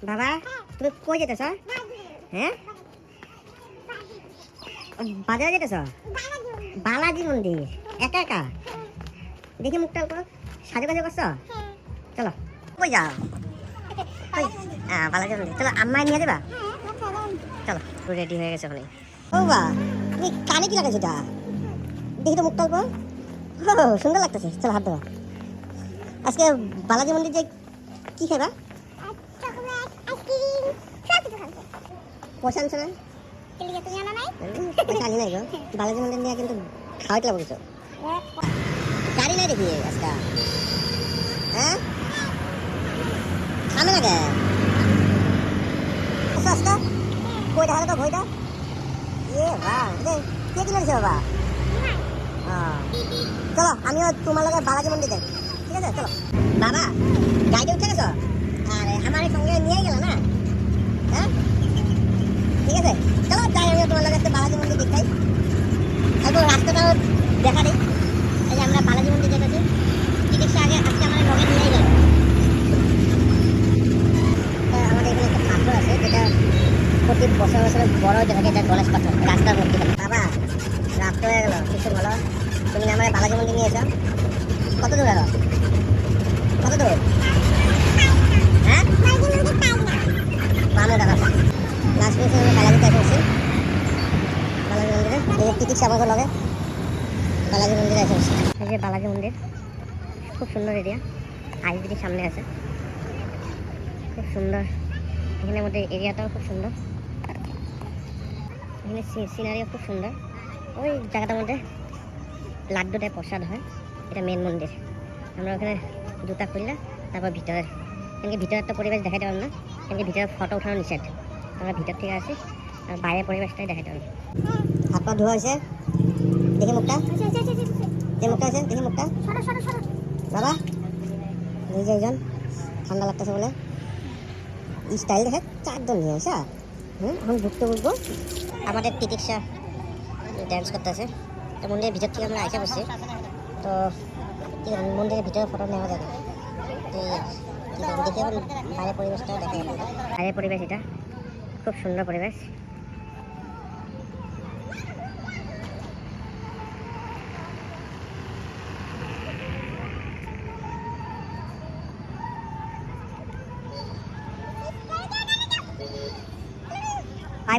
বাবা তুমি কই যেতেছ? হ্যাঁ বাজারে যেতেছ? বালাজি মন্দির একা একা? দেখি মুখটা উপর সাজু কাজু করছো? চলো কই যাও? বালাজি মন্দির চলো, আম্মায় নিয়ে যাবা? চলো রেডি হয়ে গেছে ওখানে। ও বা তুমি কানে কি লাগাইছো? এটা দেখি তো মুখটা উপর। সুন্দর লাগতেছে। চলো হাত দেবো। আজকে বালাজি মন্দির যে কি খাইবা? পয়সা আনছো না? পয়সা আনি নাই গো। বালাজি মন্দির নিয়ে কিন্তু খাওয়াইতে লাগবে কিছু। গাড়ি নাই দেখি আজকে। হ্যাঁ থামে না কে? আচ্ছা আজকে কই দেখা তো ভইটা। বাহ কে কিনে দিছে বাবা? চলো আমিও তোমার লগে বালাজি মন্দির যাই। ঠিক আছে চলো। বাবা গাড়িতে উঠে গেছো? আরে আমার সঙ্গে নিয়ে গেল না? হ্যাঁ ঠিক আছে চলো যাই, আমিও তোমার লগে বালাজি মন্দির দেখতাই। একটু রাস্তাটাও দেখা দিই। এই যে আমরা বালাজি মন্দির যেতেছি, টিকিটটা আগে আজকে আমার লগে নিয়ে গেল। আমাদের এখানে একটা পাথর আছে যেটা প্রতি বছর বছর বড় হতে থাকে, এটা গণেশ পাথর রাস্তার মধ্যে। বাবা রাত হয়ে গেল, কিছু বলো। তুমি না আমার বালাজি মন্দির নিয়েছো? কত দূর এলো? কত দূর? হ্যাঁ পানো দাদা লাস্ট মিনিট আমরা বালাজিতে এসেছি। বালাজি মন্দিরে এই টিকিট আমাকে লগে বালাজি মন্দিরে এসেছি। এই যে বালাজি মন্দির, খুব সুন্দর এরিয়া। আইসবিটির সামনে আছে, খুব সুন্দর। এখানের মধ্যে এরিয়াটাও খুব সুন্দর, এখানে সিনারিও খুব সুন্দর। ওই জায়গাটার মধ্যে লাড্ডু দেয়, প্রসাদ হয়। এটা মেন মন্দির। আমরা ওখানে জুতা খুললে তারপর ভিতরে, এখানে ভিতরের তো পরিবেশ দেখাতে পারবো না, এখানে ভিতরে ফটো উঠানো নিষেধ। আমরা ভিতর থেকে আসি আর বাইরের পরিবেশটাই দেখাতে পারবো। হাত পা ধোয়া হয়েছে, দেখি মুখটা। যে মুখটা আছে দেখি মুখটা। বাবা এই যে একজন ঠান্ডা লাগতেছে বলে স্টাইল দেখে 4 জন নিয়ে আসা। এখন ঢুকতে বলবো। আমাদের তিতিক্ষা ড্যান্স করতেছে। তো মন্দিরের ভিতর থেকে আমরা আইসা বসছি। তো মন্দিরের ভিতরে ফটো নেওয়া যাবে। দেখে বাইরের পরিবেশটা দেখে। বাইরের পরিবেশ এটা খুব সুন্দর পরিবেশ।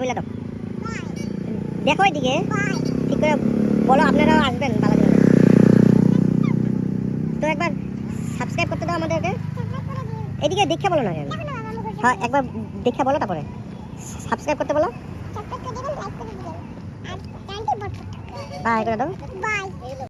বলে তো দেখো এদিকে ঠিক করে বলো, আপনারাও আসবেন বালাজি মন্দির। তো একবার সাবস্ক্রাইব করতে দাও আমাদেরকে। এদিকে দেখে বলো না কেন? হ্যাঁ একবার দেখে বলো, তারপরে সাবস্ক্রাইব করতে বলো। বাই করে দাও। বাই।